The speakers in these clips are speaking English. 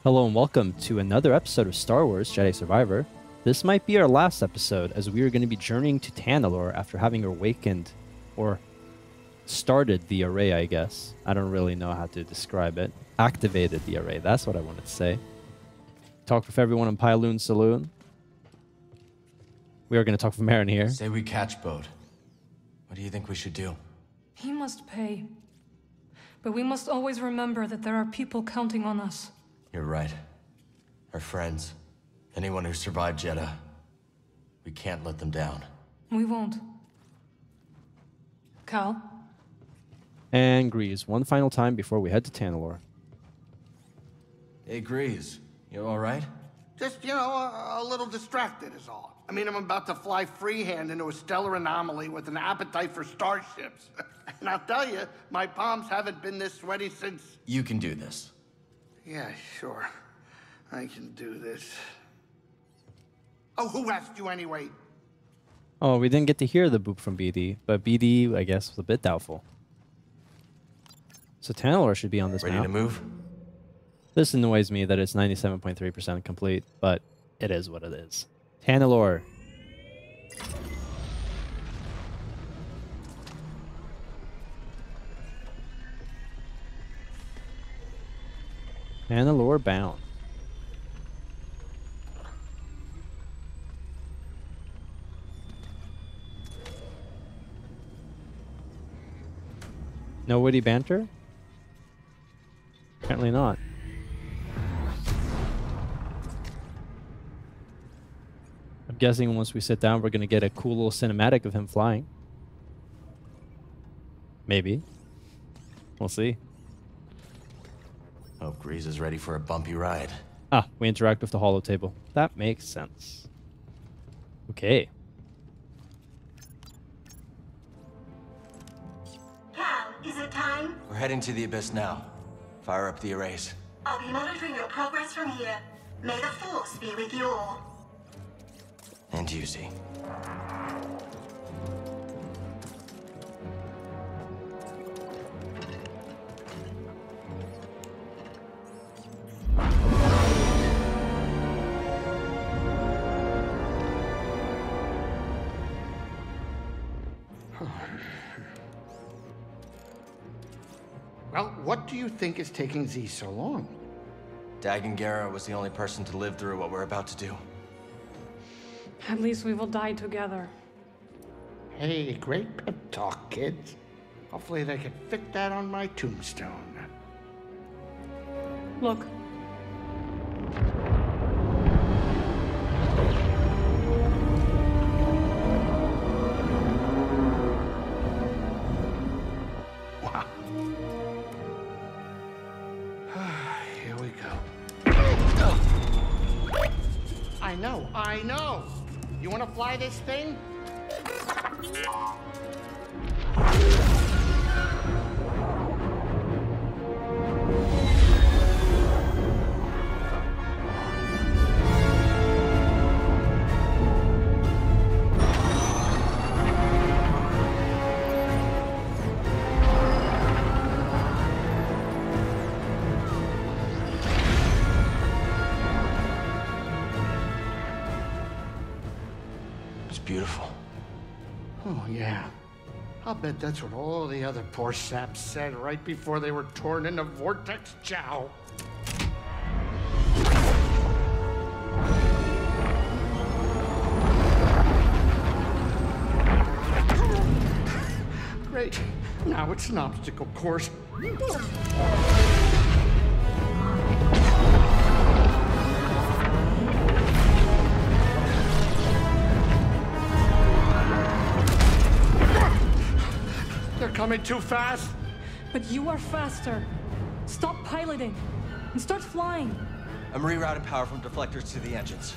Hello and welcome to another episode of Star Wars Jedi Survivor. This might be our last episode as we are going to be journeying to Tanalorr after having awakened or started the array, I guess. I don't really know how to describe it. Activated the array, that's what I wanted to say. Talked with everyone in Pyloon Saloon. We are going to talk with Marin here. Say we catch boat. What do you think we should do? He must pay. But we must always remember that there are people counting on us. You're right. Our friends. Anyone who survived Jeddah. We can't let them down. We won't. Cal? And Grease, one final time before we head to Tanalorr. Hey, Grease. You alright? Just, a little distracted is all. I mean, I'm about to fly freehand into a stellar anomaly with an appetite for starships. And I'll tell you, my palms haven't been this sweaty since... You can do this. Yeah, sure. I can do this. Oh, who asked you anyway? Oh, we didn't get to hear the boop from BD, but BD, I guess, was a bit doubtful. So Tanalorr should be on this map. Ready to move? This annoys me that it's 97.3% complete, but it is what it is. Tanalorr. Tanalorr bound. No witty banter? Apparently not. I'm guessing once we sit down, we're going to get a cool little cinematic of him flying. Maybe. We'll see. Hope Grease is ready for a bumpy ride. Ah, we interact with the holo table. That makes sense. Okay. Cal, is it time? We're heading to the Abyss now. Fire up the arrays. I'll be monitoring your progress from here. May the Force be with you all. And you, Z. Well, what do you think is taking Z so long? Dagengara was the only person to live through what we're about to do. At least we will die together. Hey, great pep talk, kids. Hopefully they can fit that on my tombstone. Look. Wow. Here we go. I know. You want to fly this thing? Beautiful. Oh, yeah. I'll bet that's what all the other poor saps said right before they were torn into Vortex Chow. Great. Now it's an obstacle course. They're coming too fast. But you are faster. Stop piloting and start flying. I'm rerouting power from deflectors to the engines.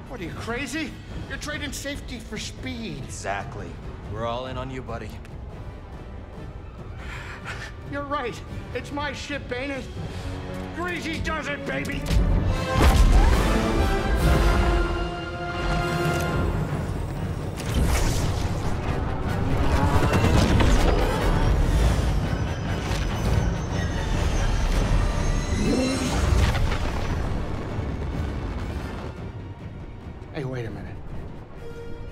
What are you, crazy? You're trading safety for speed. Exactly. We're all in on you, buddy. You're right. It's my ship, ain't it? Greasy does it, baby! wait a minute.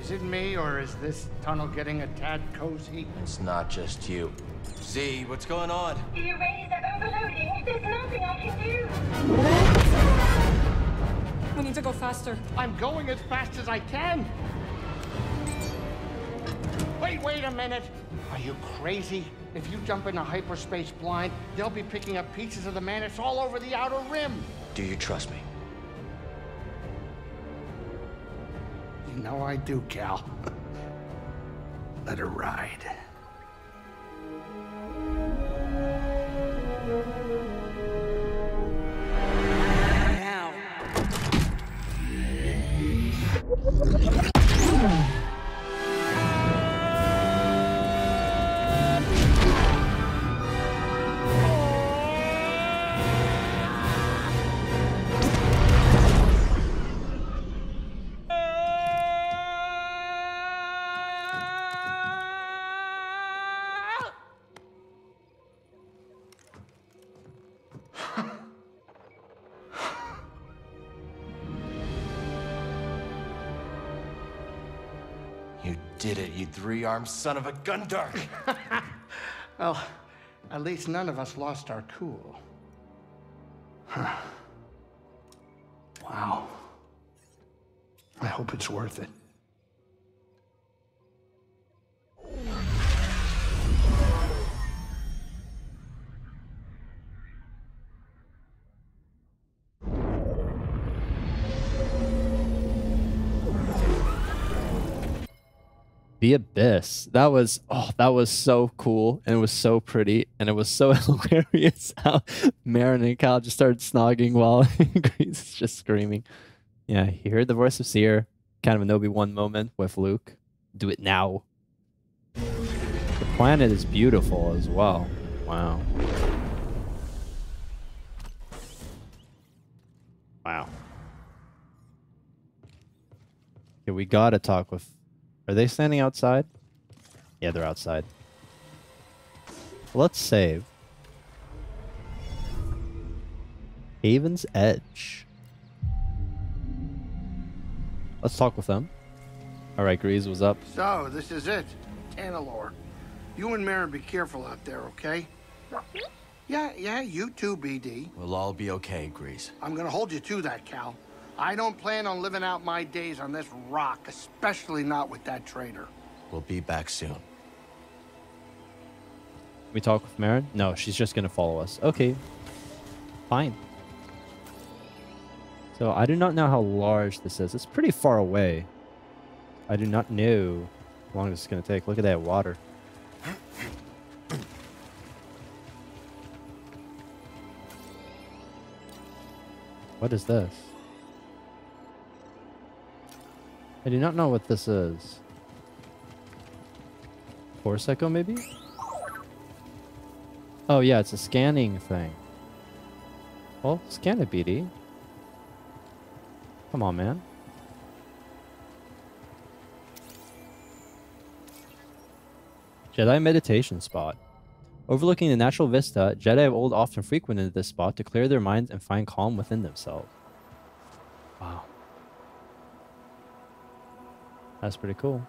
Is it me, or is this tunnel getting a tad cozy? It's not just you. Z, what's going on? The arrays are overloading. There's nothing I can do. We need to go faster. I'm going as fast as I can. Wait a minute. Are you crazy? If you jump into hyperspace blind, they'll be picking up pieces of the Mantis all over the outer rim. Do you trust me? You know I do, Cal. Let her ride. Now. You did it, you three-armed son of a Gundar! Well, at least none of us lost our cool. Huh. Wow. I hope it's worth it. The Abyss. That was so cool, and it was so pretty, and it was so hilarious how Marin and Cal just started snogging while Grease is just screaming. Yeah, he heard the voice of Seer, kind of an Obi-Wan moment with Luke. Do it now. The planet is beautiful as well. Wow. Wow. Okay, we gotta talk with... Are they standing outside? Yeah, they're outside. Let's save. Haven's Edge. Let's talk with them. Alright, Grease, what's up? So, this is it. Tanalorr. You and Marin be careful out there, okay? Yeah, you too, BD. We'll all be okay, Grease. I'm gonna hold you to that, Cal. I don't plan on living out my days on this rock, especially not with that traitor. We'll be back soon. We talk with Marin? No, she's just gonna follow us. Okay. Fine. So, I do not know how large this is. It's pretty far away. I do not know how long this is gonna take. Look at that water. What is this? I do not know what this is. Force Echo, maybe? Oh, yeah, it's a scanning thing. Well, scan it, BD. Come on, man. Jedi meditation spot. Overlooking the natural vista, Jedi of old often frequented this spot to clear their minds and find calm within themselves. Wow. That's pretty cool.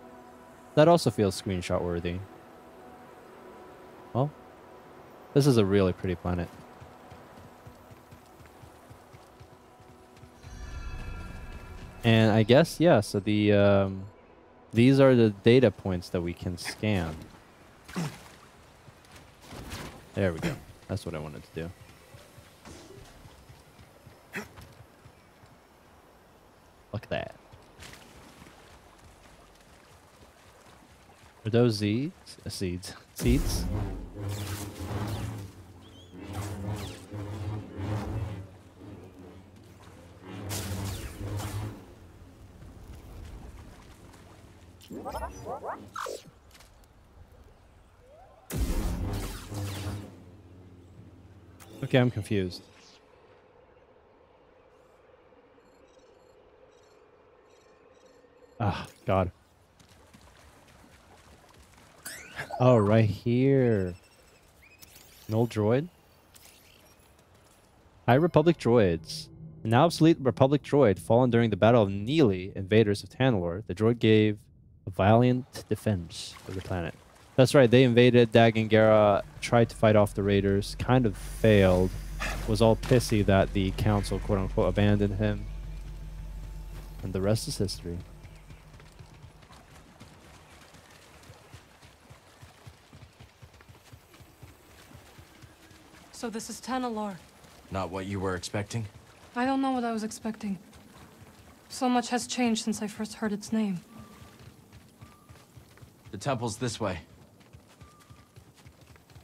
That also feels screenshot worthy. Well, this is a really pretty planet. And I guess, yeah, so the these are the data points that we can scan. There we go. That's what I wanted to do. Look at that. Are those seeds? Seeds. Seeds? Okay, I'm confused. Ah, God. Oh, right here. An old droid? High Republic droids. An now obsolete Republic droid fallen during the Battle of Neely, invaders of Tanalorr. The droid gave a valiant defense of the planet. That's right, they invaded Dagangara, tried to fight off the raiders, kind of failed, was all pissy that the council quote-unquote abandoned him. And the rest is history. So this is Tanalorr. Not what you were expecting? I don't know what I was expecting. So much has changed since I first heard its name. The temple's this way.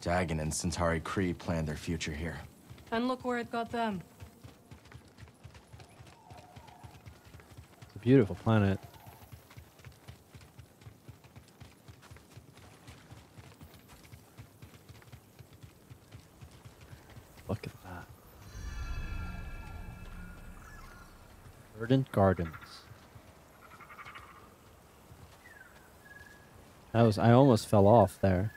Dagon and Centauri Kree planned their future here. And look where it got them. It's a beautiful planet. Look at that. Verdant Gardens. I almost fell off there.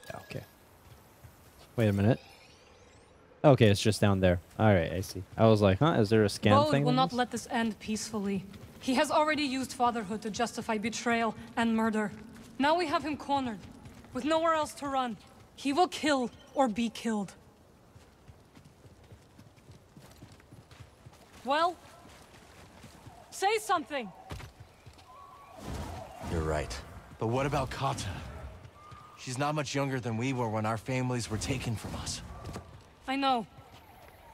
Yeah, okay. Wait a minute. Okay, it's just down there. Alright, I see. I was like, huh? Is there a scan Bode thing? will on not this? let this end peacefully. He has already used fatherhood to justify betrayal and murder. Now we have him cornered, with nowhere else to run. He will kill or be killed. Well, say something. You're right. But what about Kata? She's not much younger than we were when our families were taken from us. I know.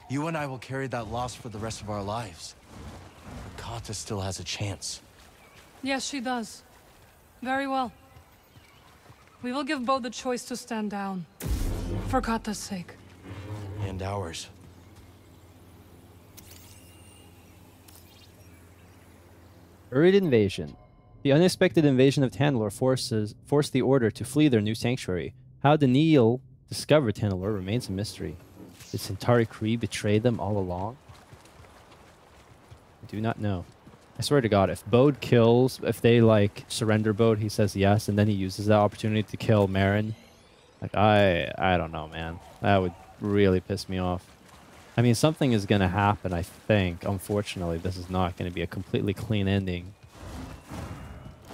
You and I will carry that loss for the rest of our lives. But Kata still has a chance. Yes, she does. Very well. We will give Bode the choice to stand down. For Kata's sake. And ours. Hurried invasion. The unexpected invasion of Tanalorr forced the Order to flee their new sanctuary. How Daniil discovered Tanalorr remains a mystery. Did Centauri Kree betray them all along? I do not know. I swear to God, if Bode kills, if they like surrender Bode, he says yes, and then he uses that opportunity to kill Marin. Like I don't know, man. That would really piss me off. I mean, something is gonna happen, I think. Unfortunately, this is not gonna be a completely clean ending.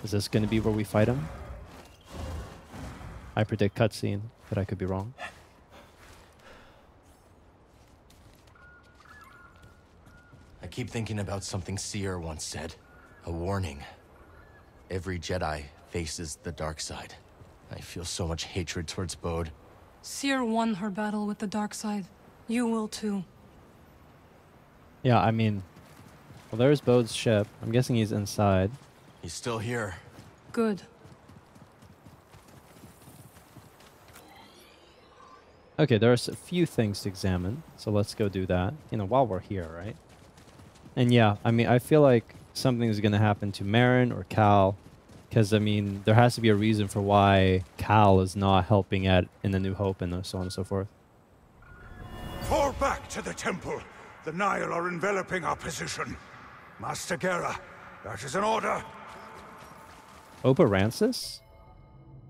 Is this gonna be where we fight him? I predict cutscene, but I could be wrong. I keep thinking about something Seer once said. A warning. Every Jedi faces the dark side. I feel so much hatred towards Bode. Seer won her battle with the dark side. You will too. Yeah, I mean, well, there's Bode's ship. I'm guessing he's inside. He's still here. Good. Okay, there's a few things to examine, so let's go do that. You know, while we're here, right? And yeah, I mean, I feel like something's gonna happen to Marin or Cal, because I mean, there has to be a reason for why Cal is not helping in the New Hope and so on and so forth. Fall back to the temple. The Nile are enveloping our position. Master Gera, that is an order. Opa Rancis?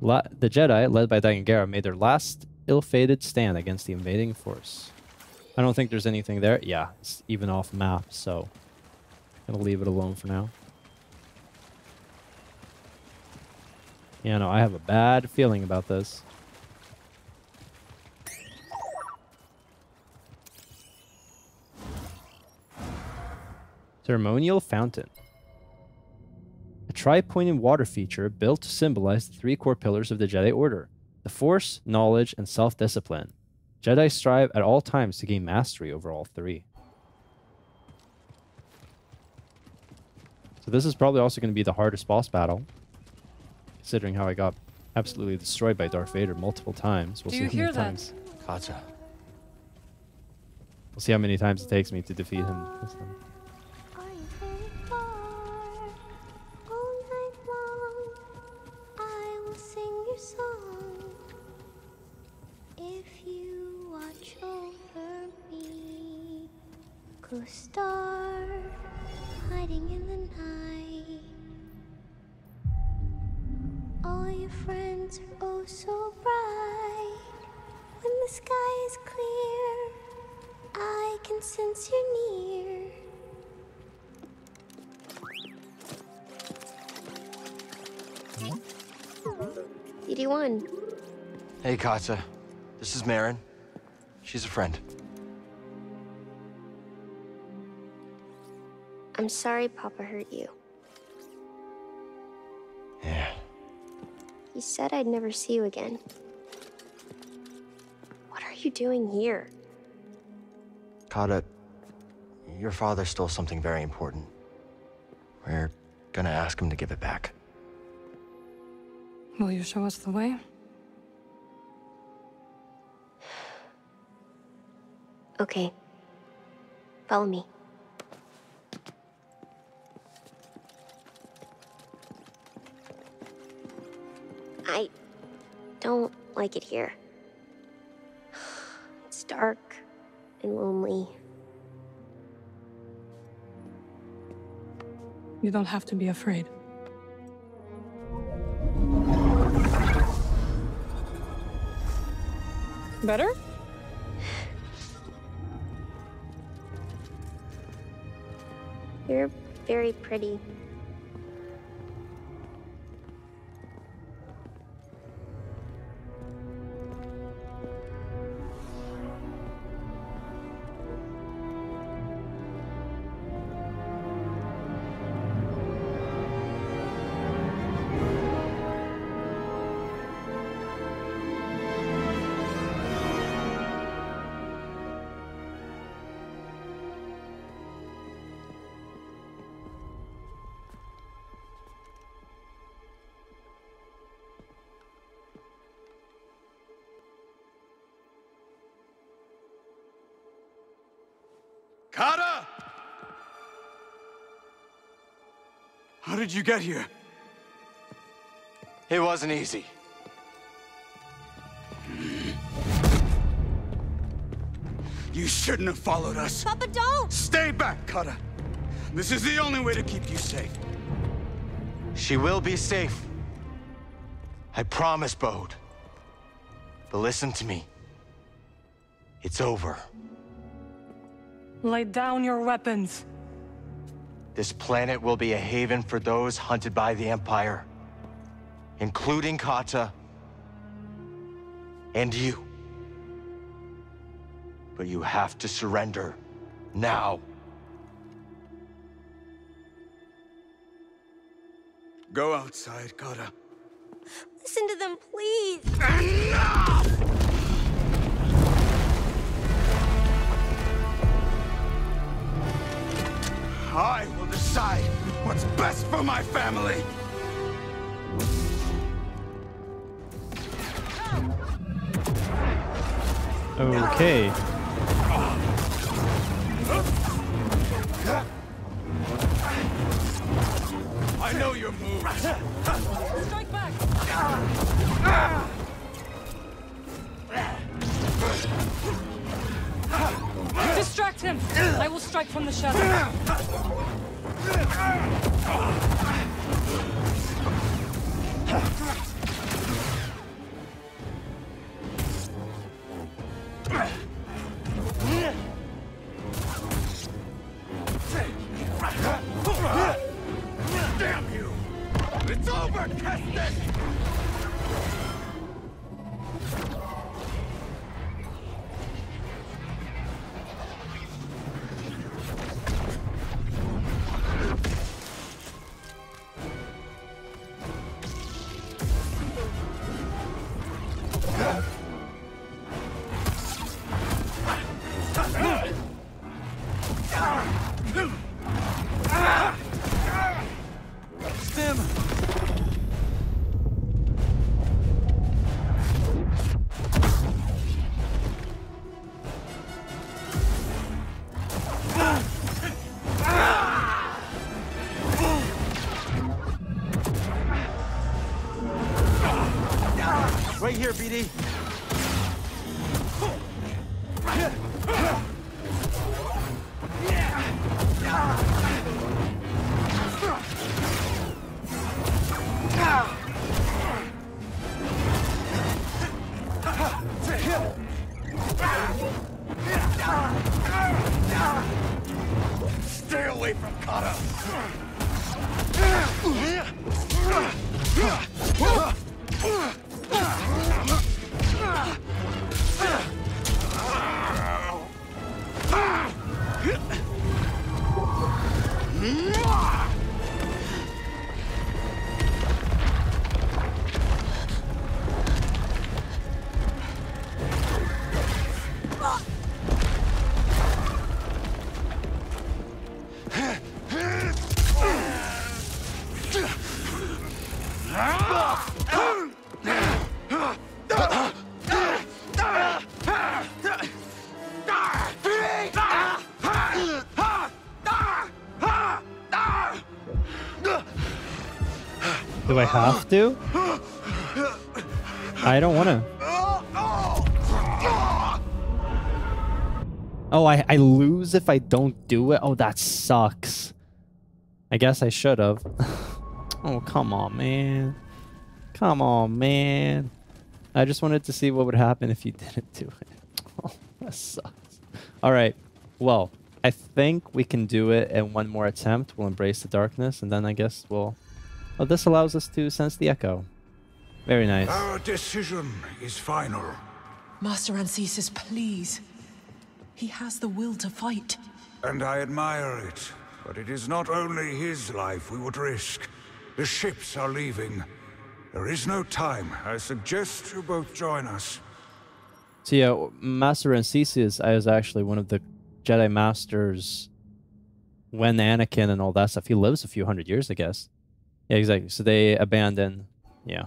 The Jedi, led by Dagangara, made their last ill-fated stand against the invading force. I don't think there's anything there. Yeah, it's even off map, so I'm gonna leave it alone for now. Yeah, no, I have a bad feeling about this. Ceremonial Fountain. A tri-pointed water feature built to symbolize the three core pillars of the Jedi Order: the Force, knowledge, and self-discipline. Jedi strive at all times to gain mastery over all three. So this is probably also going to be the hardest boss battle, considering how I got absolutely destroyed by Darth Vader multiple times. We'll Do see you how many hear that? times. Kata. We'll see how many times it takes me to defeat him this time. Are you very far? All night long, I will sing your song. If you watch over me, ghost star hiding in the night. All your friends are oh so bright. When the sky is clear, and since you're near. CD1. Hey, Kata. This is Marin. She's a friend. I'm sorry Papa hurt you. Yeah. He said I'd never see you again. What are you doing here? Kata, your father stole something very important. We're gonna ask him to give it back. Will you show us the way? Okay. Follow me. I don't like it here. It's dark and lonely. You don't have to be afraid. Better? You're very pretty. Kata! How did you get here? It wasn't easy. You shouldn't have followed us. Papa, don't! Stay back, Kata. This is the only way to keep you safe. She will be safe. I promise, Bode. But listen to me. It's over. Lay down your weapons. This planet will be a haven for those hunted by the Empire, including Kata and you. But you have to surrender now. Go outside, Kata. Listen to them, please! Enough! I will decide what's best for my family. Okay. I know your moves. Strike back! Distract him! I will strike from the shadow. Damn you! It's over, Kestis! Stim! Right here, BD. Do I have to? I don't want to. Oh, I lose if I don't do it? Oh, that sucks. I guess I should have. Oh, come on, man. Come on, man. I just wanted to see what would happen if you didn't do it. Oh, that sucks. All right. Well, I think we can do it in one more attempt. We'll embrace the darkness, and then I guess we'll... Well, this allows us to sense the echo. Very nice. Our decision is final. Master Ancesis, please. He has the will to fight. And I admire it. But it is not only his life we would risk. The ships are leaving. There is no time. I suggest you both join us. So yeah, Master Ancesis is actually one of the Jedi Masters when Anakin and all that stuff. He lives a few hundred years, I guess. Yeah, exactly. So they abandon... Yeah.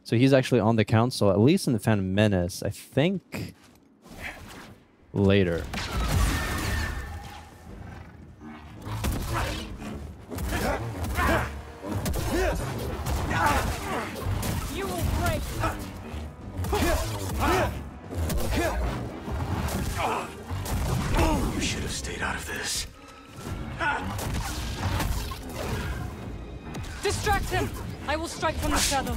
So he's actually on the council, at least in the Phantom Menace. I think... later. You will break. You should have stayed out of this. Distract him. I will strike from the shadows.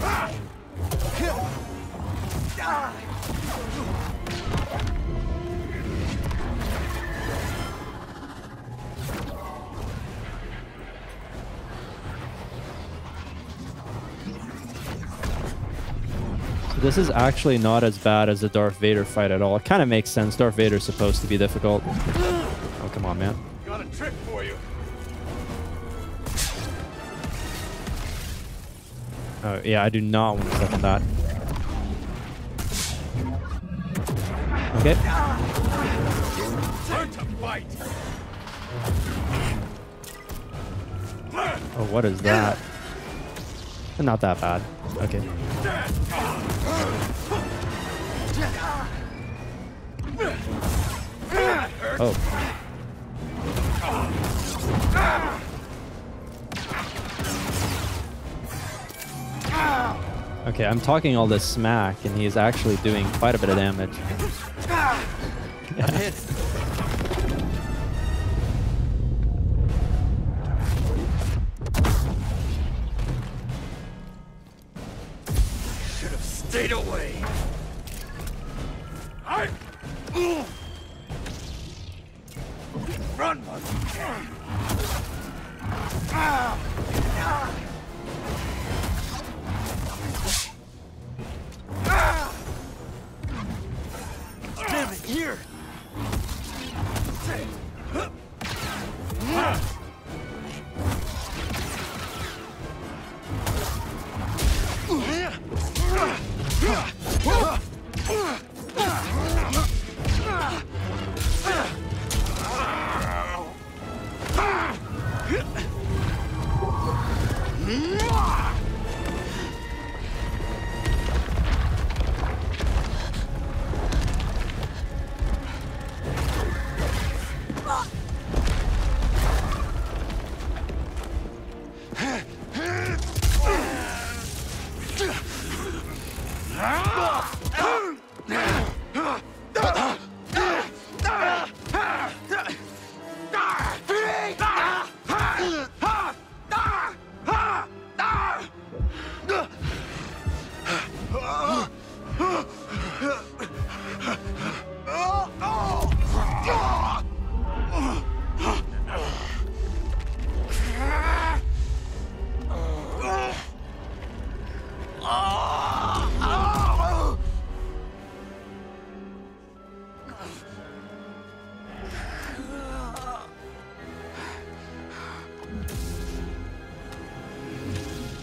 This is actually not as bad as the Darth Vader fight at all. It kind of makes sense. Darth Vader's supposed to be difficult. Oh, come on, man. Got a trick for you. Oh, yeah, I do not want to second that. Okay. Learn to fight. Oh, what is that? Not that bad. Okay. Oh. Okay, I'm talking all this smack, and he's actually doing quite a bit of damage. I'm hit. Should have stayed away. Run, damn it, here!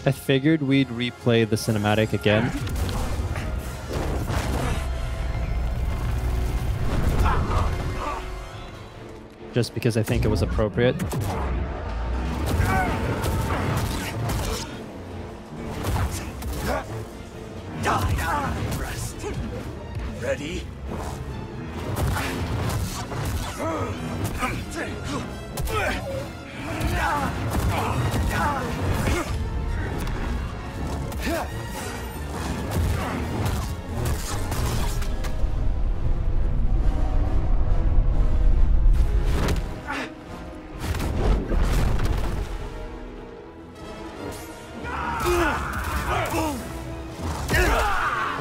I figured we'd replay the cinematic again. Just because I think it was appropriate. Rest. Ready?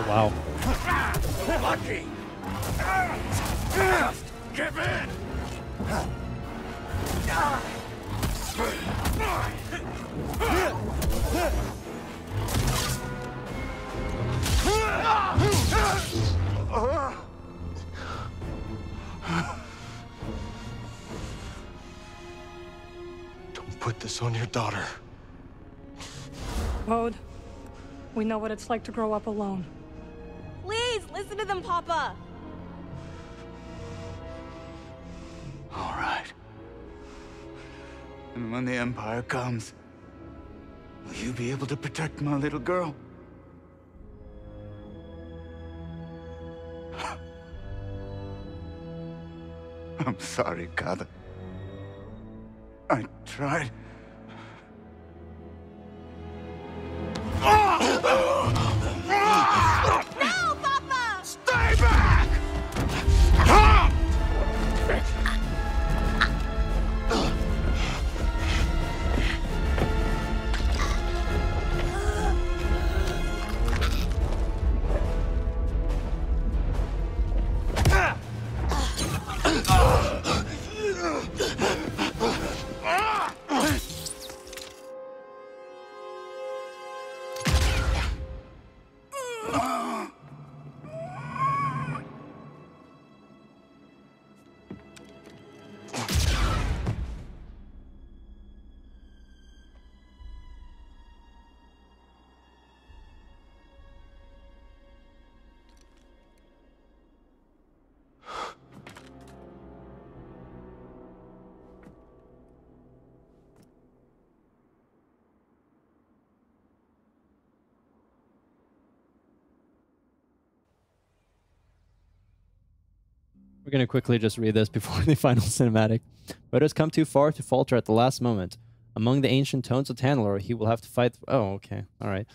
Wow. Lucky. Just give in. Don't put this on your daughter. Bode, we know what it's like to grow up alone. Please, listen to them, Papa! All right. And when the Empire comes, will you be able to protect my little girl? I'm sorry, Kada. I tried. No, Papa! Stay back! We're going to quickly just read this before the final cinematic. But has come too far to falter at the last moment. Among the ancient tones of Tanalorr, he will have to fight... Oh, okay. All right.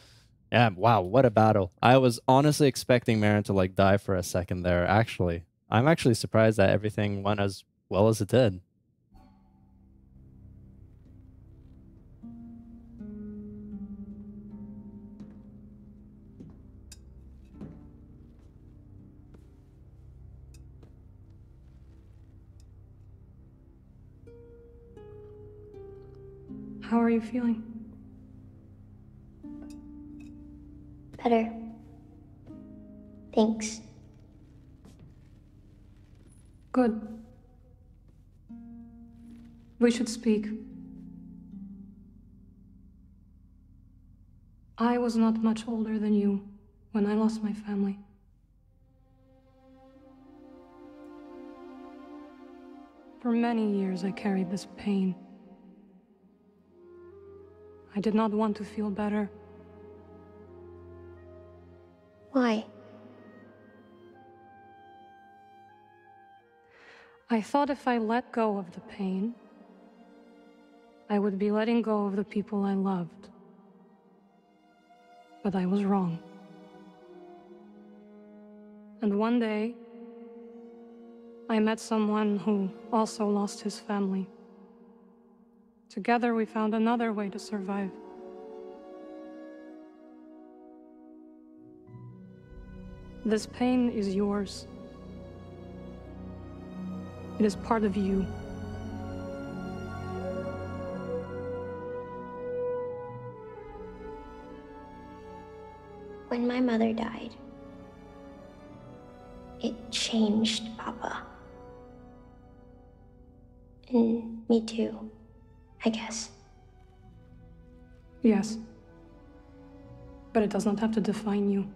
Yeah, wow, what a battle. I was honestly expecting Marin to, like, die for a second there, actually. I'm actually surprised that everything went as well as it did. How are you feeling? Better. Thanks. Good. We should speak. I was not much older than you when I lost my family. For many years I carried this pain. I did not want to feel better. Why? I thought if I let go of the pain, I would be letting go of the people I loved. But I was wrong. And one day, I met someone who also lost his family. Together we found another way to survive. This pain is yours. It is part of you. When my mother died, it changed Papa. And me too, I guess. Yes. but it does not have to define you.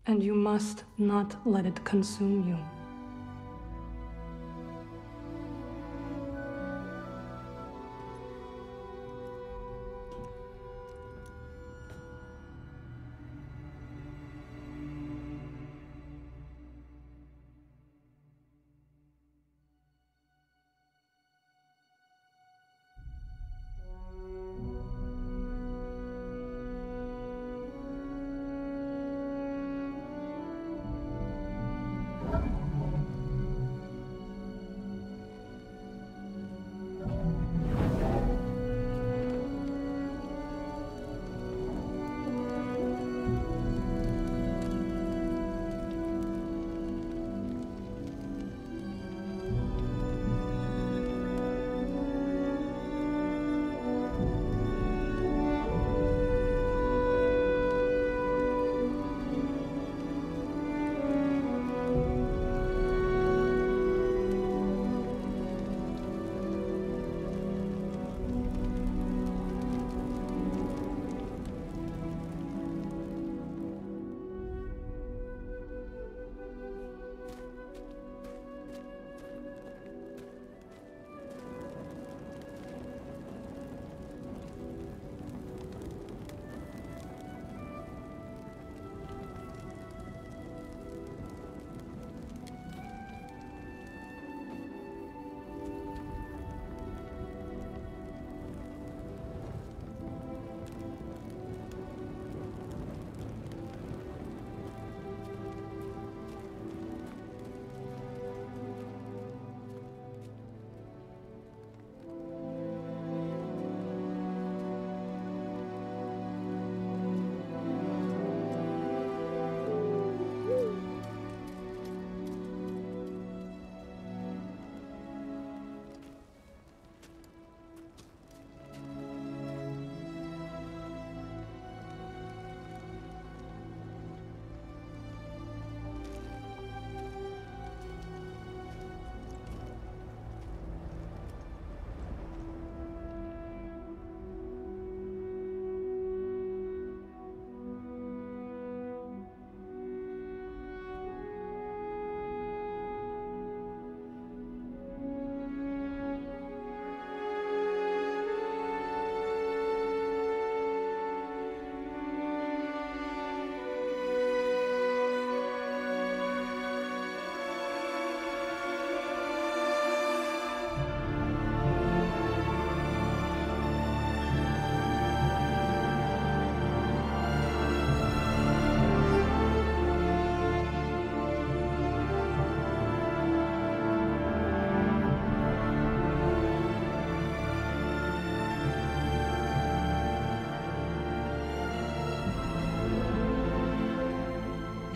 And you must not let it consume you.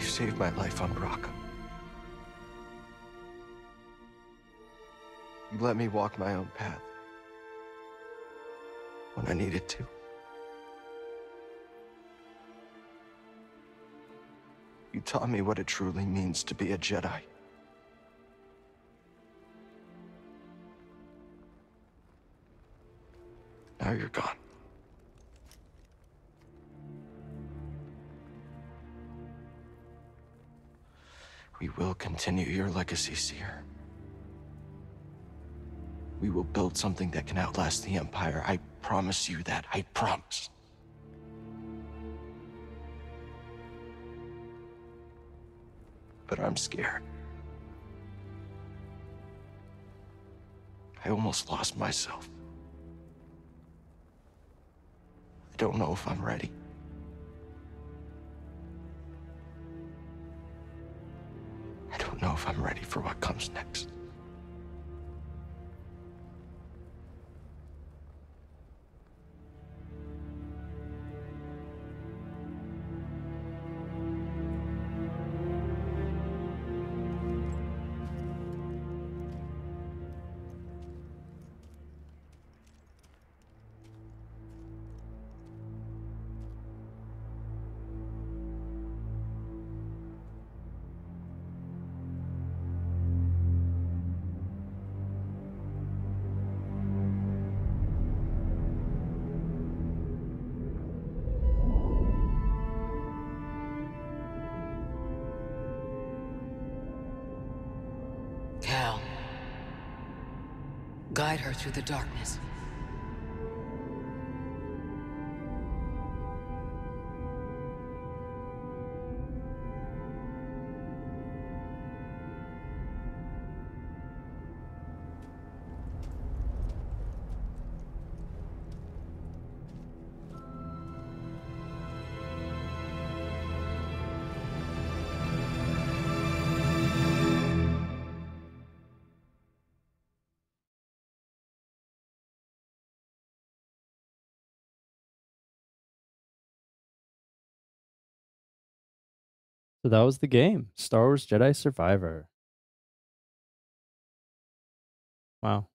Saved my life on Bracca. You let me walk my own path when I needed to. You taught me what it truly means to be a Jedi. Now you're gone. We will continue your legacy, Seer. We will build something that can outlast the Empire. I promise you that. I promise. But I'm scared. I almost lost myself. I don't know if I'm ready. I don't know if I'm ready for what comes next. Cal. Guide her through the darkness. So that was the game, Star Wars Jedi Survivor. Wow.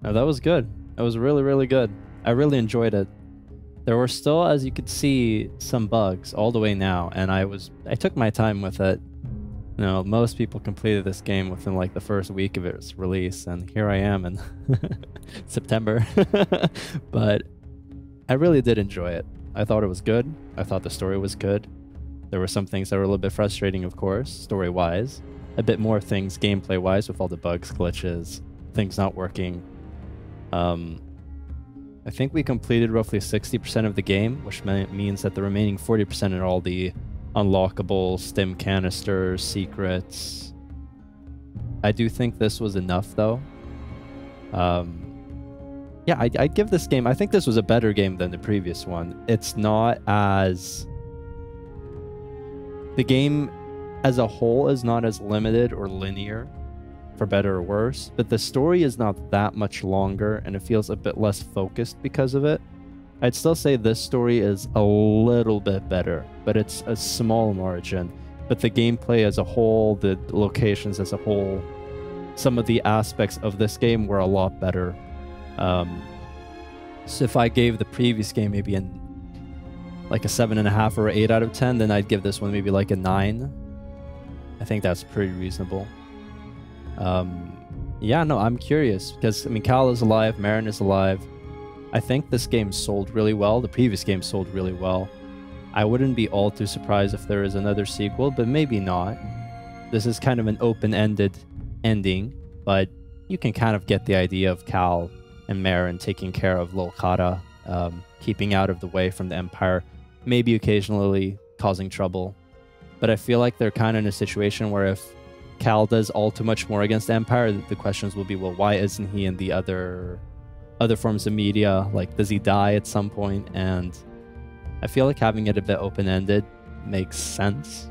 No, that was good. That was really, really good. I really enjoyed it. There were still, as you could see, some bugs all the way now, and I took my time with it. You know, most people completed this game within like the first week of its release, and here I am in September. But I really did enjoy it. I thought it was good. I thought the story was good. There were some things that were a little bit frustrating, of course, story-wise. A bit more things gameplay-wise with all the bugs, glitches, things not working. I think we completed roughly 60% of the game, which means that the remaining 40% are all the unlockable stim canisters, secrets. I do think this was enough, though. Yeah, I'd give this game... I think this was a better game than the previous one. It's not as... The game as a whole is not as limited or linear, for better or worse, but the story is not that much longer and it feels a bit less focused because of it. I'd still say this story is a little bit better, but it's a small margin. But the gameplay as a whole, the locations as a whole, some of the aspects of this game were a lot better. So if I gave the previous game maybe like a 7.5 or 8 out of 10, then I'd give this one maybe like a 9. I think that's pretty reasonable. Yeah, no, I'm curious because, I mean, Cal is alive, Merrin is alive. I think this game sold really well. The previous game sold really well. I wouldn't be all too surprised if there is another sequel, but maybe not. This is kind of an open-ended ending, but you can kind of get the idea of Cal and Merrin taking care of Lil Kata, keeping out of the way from the Empire, maybe occasionally causing trouble. But I feel like they're kind of in a situation where if Cal does all too much more against the Empire, the questions will be, well, why isn't he in the other forms of media? Like, does he die at some point? And I feel like having it a bit open-ended makes sense.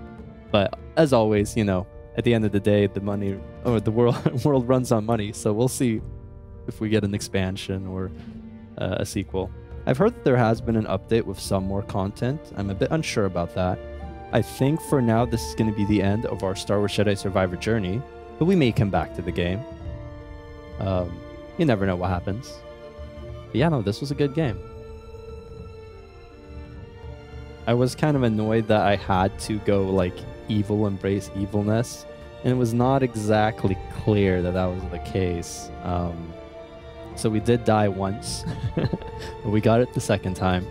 But as always, you know, at the end of the day, the money, or the world runs on money. So we'll see if we get an expansion or a sequel. I've heard that there has been an update with some more content. I'm a bit unsure about that. I think for now this is going to be the end of our Star Wars Jedi Survivor journey, but we may come back to the game. You never know what happens. But yeah, no, this was a good game. I was kind of annoyed that I had to go like evil, embrace evilness, and it was not exactly clear that that was the case. So we did die once, but we got it the second time.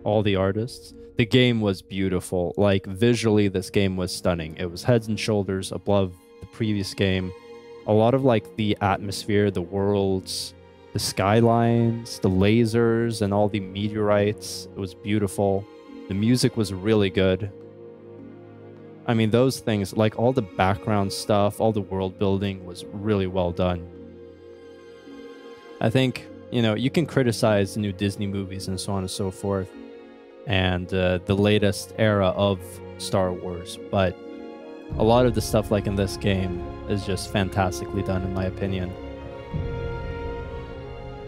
All the artists. The game was beautiful. Like, visually, this game was stunning. It was heads and shoulders above the previous game. A lot of, like, the atmosphere, the worlds, the skylines, the lasers, and all the meteorites. It was beautiful. The music was really good. I mean, those things, like all the background stuff, all the world building was really well done. I think, you know, you can criticize the new Disney movies and so on and so forth, and the latest era of Star Wars, but a lot of the stuff like in this game is just fantastically done, in my opinion.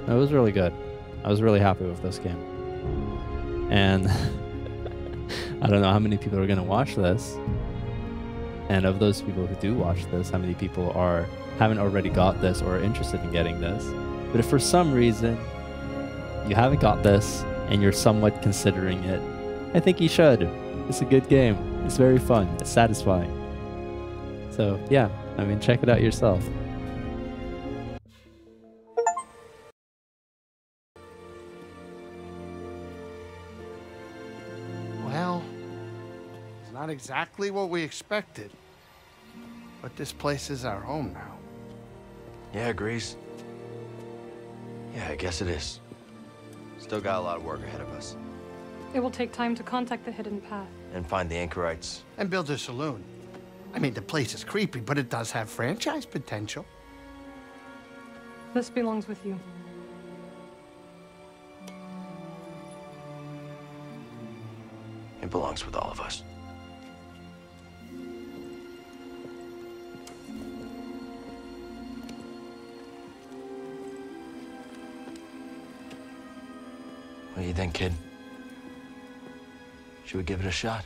It was really good. I was really happy with this game. And I don't know how many people are going to watch this. And of those people who do watch this, how many people haven't already got this or are interested in getting this. But if for some reason you haven't got this and you're somewhat considering it, I think you should. It's a good game. It's very fun. It's satisfying. So yeah, I mean, check it out yourself. not exactly what we expected. But this place is our home now. Yeah, Grease. Yeah, I guess it is. Still got a lot of work ahead of us. It will take time to contact the hidden path. And find the anchorites. And build a saloon. I mean, the place is creepy, but it does have franchise potential. This belongs with you. It belongs with all of us. What do you think, kid? Should we give it a shot?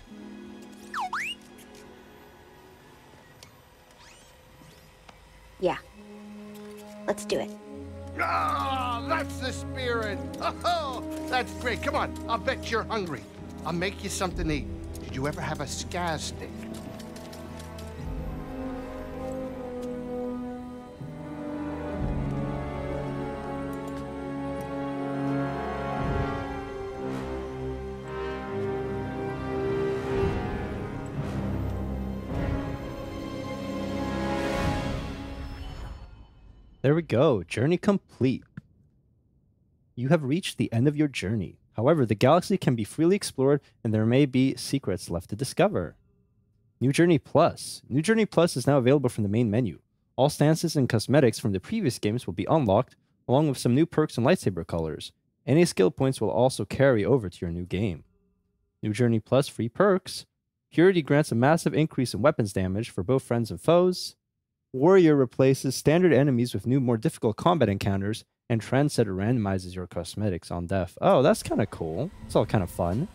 Yeah. Let's do it. Ah, that's the spirit. Oh, that's great. Come on, I'll bet you're hungry. I'll make you something to eat. Did you ever have a scaz stick? There we go. Journey complete. You have reached the end of your journey. However, the galaxy can be freely explored and there may be secrets left to discover. New Journey Plus. New Journey Plus is now available from the main menu. All stances and cosmetics from the previous games will be unlocked, along with some new perks and lightsaber colors. Any skill points will also carry over to your new game. New Journey Plus free perks. Purity grants a massive increase in weapons damage for both friends and foes. Warrior replaces standard enemies with new, more difficult combat encounters, and Trendsetter randomizes your cosmetics on death. Oh, that's kind of cool. It's all kind of fun.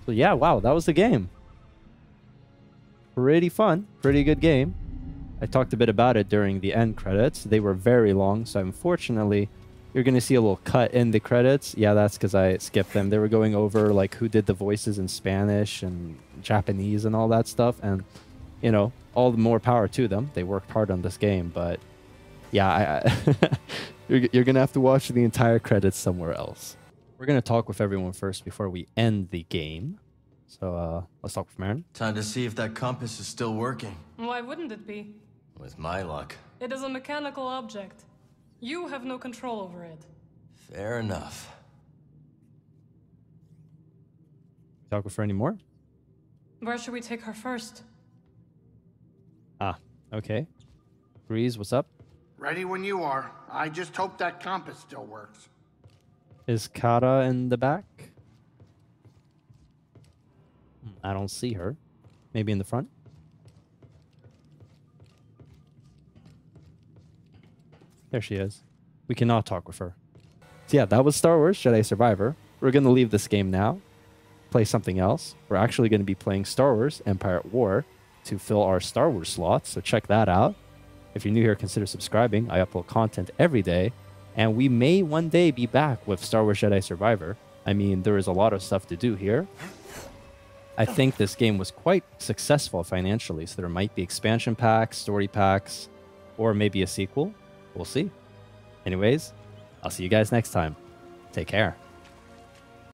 So yeah, wow, that was the game. Pretty fun. Pretty good game. I talked a bit about it during the end credits. They were very long, so unfortunately, you're going to see a little cut in the credits. Yeah, that's because I skipped them. They were going over like who did the voices in Spanish and Japanese and all that stuff. And, you know, all the more power to them. They worked hard on this game. But, yeah, you're going to have to watch the entire credits somewhere else. We're going to talk with everyone first before we end the game. So let's talk with Marin. Time to see if that compass is still working. Why wouldn't it be? With my luck. It is a mechanical object. You have no control over it. Fair enough. Talk with her anymore? Where should we take her first? Ah, okay. Breeze, what's up? Ready when you are. I just hope that compass still works. Is Kara in the back? I don't see her. Maybe in the front? There she is. We cannot talk with her. So yeah, that was Star Wars Jedi Survivor. We're going to leave this game now. Play something else. We're actually going to be playing Star Wars Empire at War to fill our Star Wars slots. So check that out. If you're new here, consider subscribing. I upload content every day. And we may one day be back with Star Wars Jedi Survivor. I mean, there is a lot of stuff to do here. I think this game was quite successful financially. So there might be expansion packs, story packs, or maybe a sequel. We'll see. Anyways, I'll see you guys next time. Take care.